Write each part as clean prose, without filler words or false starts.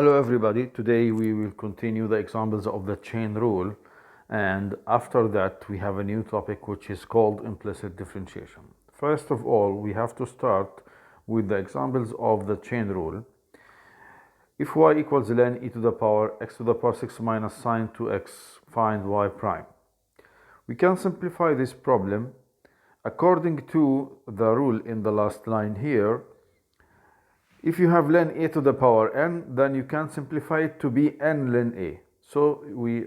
Hello everybody, today we will continue the examples of the chain rule, and after that we have a new topic which is called implicit differentiation. First of all, we have to start with the examples of the chain rule. If y equals ln e to the power x to the power 6 minus sine 2x, find y prime. We can simplify this problem according to the rule in the last line here. If you have ln a to the power n, then you can simplify it to be n ln a. So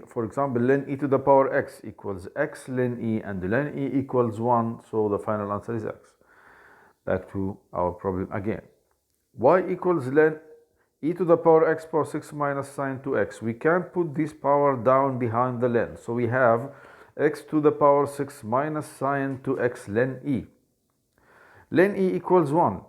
for example, ln e to the power x equals x ln e, and ln e equals 1, so the final answer is x. Back to our problem again. Y equals ln e to the power x power 6 minus sine 2x. We can put this power down behind the ln. So we have x to the power 6 minus sine 2x ln e. Ln e equals 1.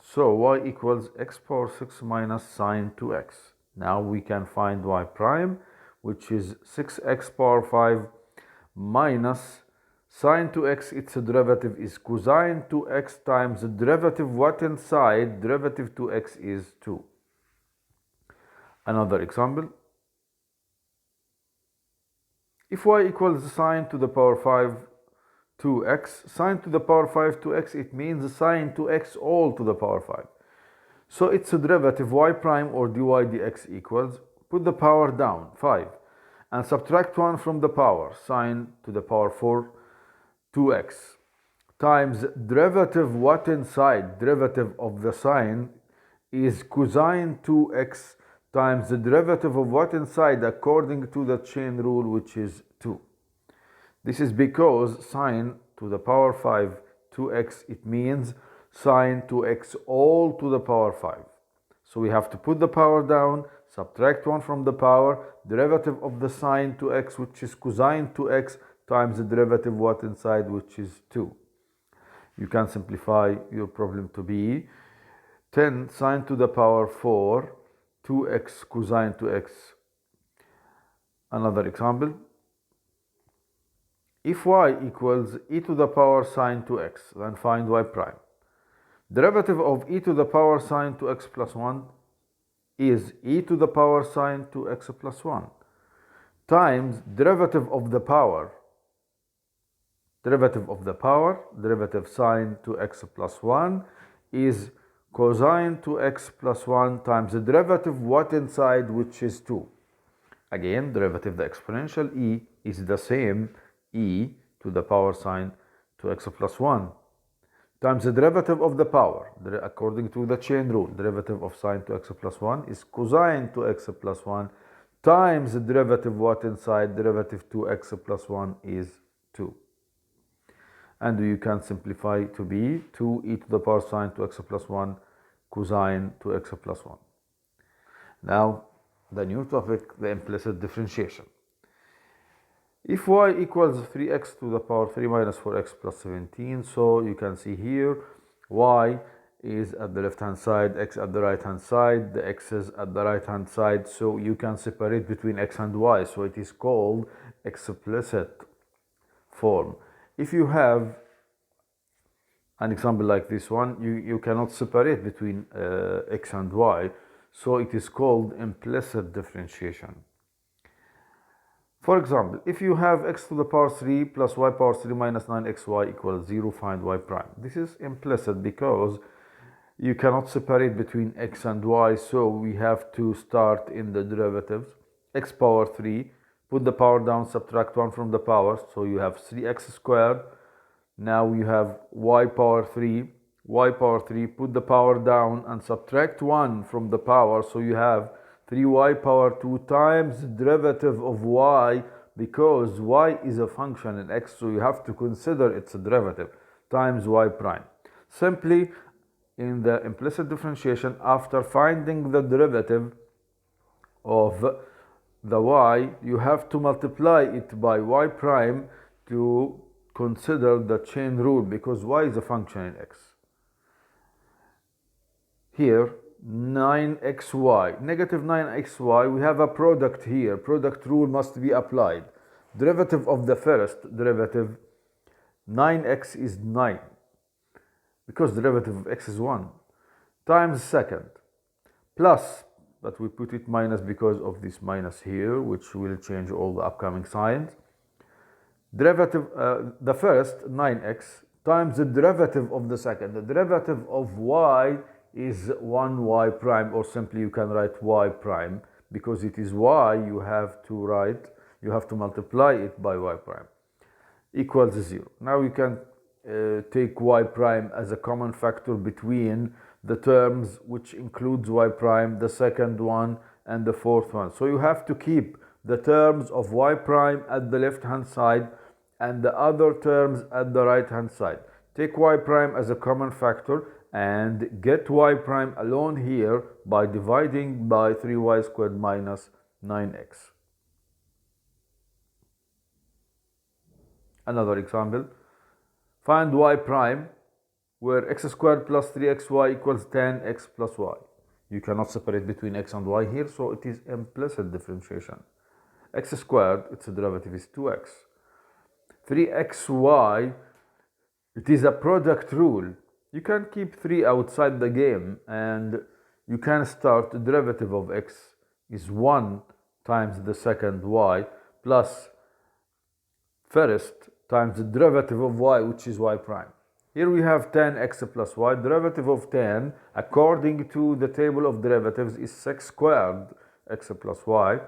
So y equals x power 6 minus sine 2x. Now we can find y prime, which is 6x power 5 minus sine 2x. Its derivative is cosine 2x times the derivative what inside? Derivative 2x is 2. Another example. If y equals sine to the power 5 2x, sine to the power 5 2x, it means sine 2x all to the power 5. So its a derivative y prime or dy dx equals, put the power down, 5, and subtract 1 from the power, sine to the power 4 2x, times derivative what inside? Derivative of the sine is cosine 2x times the derivative of what inside according to the chain rule, which is 2. This is because sine to the power 5 2x, it means sine 2x all to the power 5. So we have to put the power down, subtract 1 from the power, derivative of the sine 2x, which is cosine 2x, times the derivative what inside, which is 2. You can simplify your problem to be 10 sine to the power 4 2x cosine 2x. Another example. If y equals e to the power sine 2x, then find y prime. Derivative of e to the power sine 2x plus 1 is e to the power sine 2x plus 1 times derivative of the power. Derivative sine 2x plus 1 is cosine 2x plus 1 times the derivative what inside, which is 2. Again, derivative the exponential e is the same, e to the power sine 2x plus 1 times the derivative of the power. According to the chain rule, derivative of sine 2x plus 1 is cosine 2x plus 1 times the derivative what inside? Derivative 2x plus 1 is 2. And you can simplify to be 2 e to the power sine 2x plus 1 cosine 2x plus 1. Now, the new topic, the implicit differentiation. If y equals 3x to the power 3 minus 4x plus 17, so you can see here y is at the left hand side, x at the right hand side, the x's at the right hand side, so you can separate between x and y, so it is called explicit form. If you have an example like this one, you cannot separate between x and y, so it is called implicit differentiation. For example, if you have x to the power 3 plus y power 3 minus 9xy equals 0, find y prime. This is implicit because you cannot separate between x and y, so we have to start in the derivatives. X power 3, put the power down, subtract 1 from the power, so you have 3x squared. Now you have y power 3, put the power down and subtract 1 from the power, so you have 3y power 2 times the derivative of y, because y is a function in x, so you have to consider its derivative, times y prime. Simply, in the implicit differentiation, after finding the derivative of the y, you have to multiply it by y prime to consider the chain rule, because y is a function in x. Here, 9xy, negative 9xy, we have a product here. Product rule must be applied. Derivative of the first derivative, 9x is 9, because derivative of x is 1, times second, plus but we put it minus because of this minus here, which will change all the upcoming signs. Derivative, the first 9x times the derivative of the second. The derivative of y is 1y prime, or simply you can write y prime, because it is y, you have to multiply it by y prime, equals 0. Now you can take y prime as a common factor between the terms which includes y prime, the second one, and the fourth one. So you have to keep the terms of y prime at the left hand side and the other terms at the right hand side. Take y prime as a common factor and get y prime alone here by dividing by 3y squared minus 9x. Another example, find y prime where x squared plus 3xy equals 10x plus y. You cannot separate between x and y here, so it is implicit differentiation. X squared, its derivative is 2x. 3xy, it is a product rule. You can keep 3 outside the game and you can start the derivative of x is 1 times the second y plus first times the derivative of y, which is y prime. Here we have 10x plus y. Derivative of 10, according to the table of derivatives, is 6 squared x plus y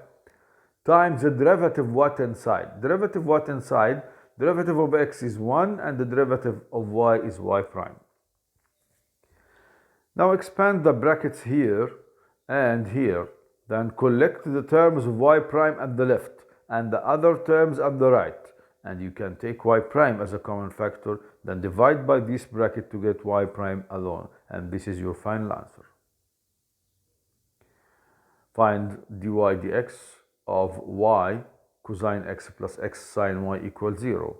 times the derivative what inside. Derivative what inside, derivative of x is 1 and the derivative of y is y prime. Now expand the brackets here and here. Then collect the terms of y prime at the left and the other terms at the right. And you can take y prime as a common factor, then divide by this bracket to get y prime alone. And this is your final answer. Find dy dx of y cosine x plus x sine y equals 0.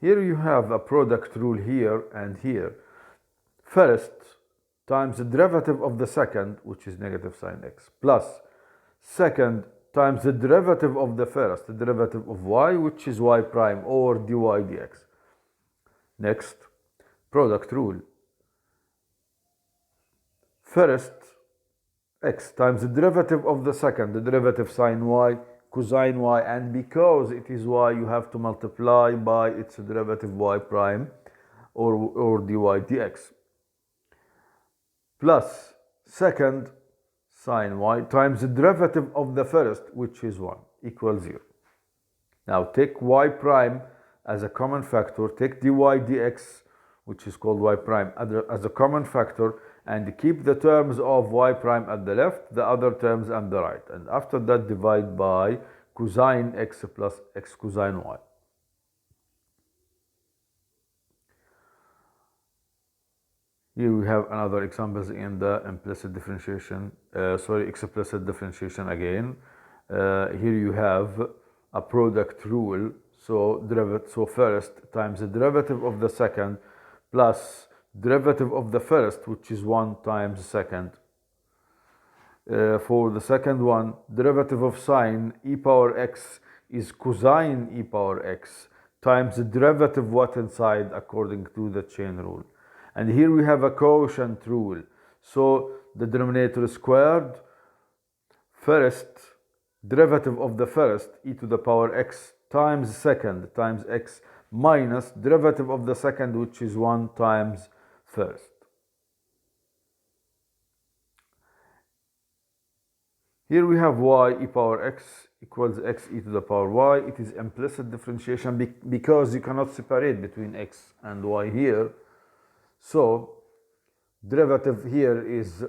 Here you have a product rule here and here. First times the derivative of the second, which is negative sine x, plus second times the derivative of the first, the derivative of y, which is y prime, or dy dx. Next, product rule. First, x times the derivative of the second, the derivative sine y, cosine y, and because it is y, you have to multiply by its derivative y prime, or dy dx. Plus, second, sine y times the derivative of the first, which is 1, equals 0. Now take y prime as a common factor, take dy dx, which is called y prime, as a common factor, and keep the terms of y prime at the left, the other terms at the right. And after that, divide by cosine x plus x cosine y. Here we have another examples in the explicit differentiation again. Here you have a product rule. So first times the derivative of the second plus derivative of the first, which is 1 times second. For the second one, derivative of sine e power x is cosine e power x times the derivative what inside according to the chain rule. And here we have a quotient rule. So the denominator squared, first derivative of the first, e to the power x times second times x minus derivative of the second, which is 1 times first. Here we have y e power x equals x e to the power y. It is implicit differentiation because you cannot separate between x and y here. So derivative here is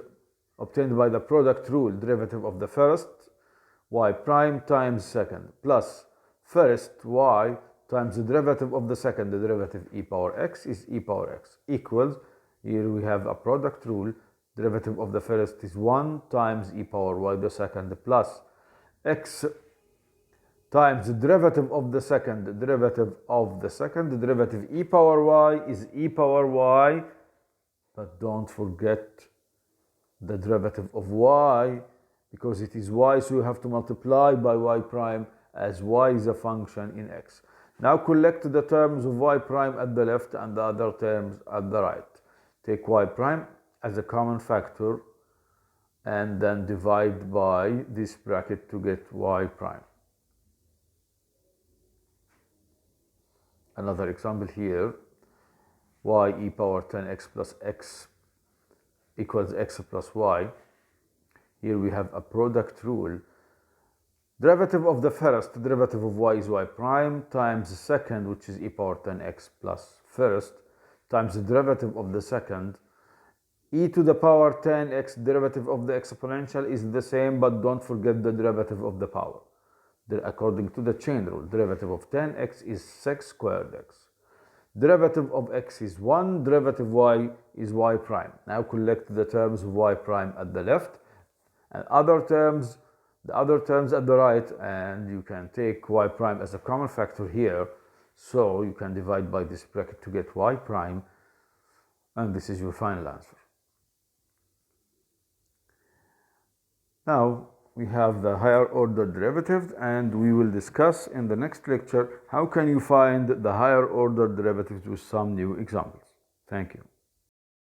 obtained by the product rule, derivative of the first, y prime times second, plus first y times the derivative of the second, the derivative e power x is e power x, equals, here we have a product rule, derivative of the first is 1 times e power y the second, plus x times the derivative of the second, the derivative of the second, the derivative e power y is e power y, but don't forget the derivative of y, because it is y, so you have to multiply by y prime, as y is a function in x. Now collect the terms of y prime at the left and the other terms at the right. Take y prime as a common factor and then divide by this bracket to get y prime. Another example here, y e power 10x plus x equals x plus y. Here we have a product rule. Derivative of the first, derivative of y is y prime, times the second, which is e power 10x plus first, times the derivative of the second. E to the power 10x derivative of the exponential is the same, but don't forget the derivative of the power. According to the chain rule, derivative of 10x is sec squared x. Derivative of x is 1, derivative y is y prime. Now collect the terms of y prime at the left and the other terms at the right, and you can take y prime as a common factor here, so you can divide by this bracket to get y prime, and this is your final answer. Now we have the higher order derivative, and we will discuss in the next lecture how can you find the higher order derivatives with some new examples. Thank you.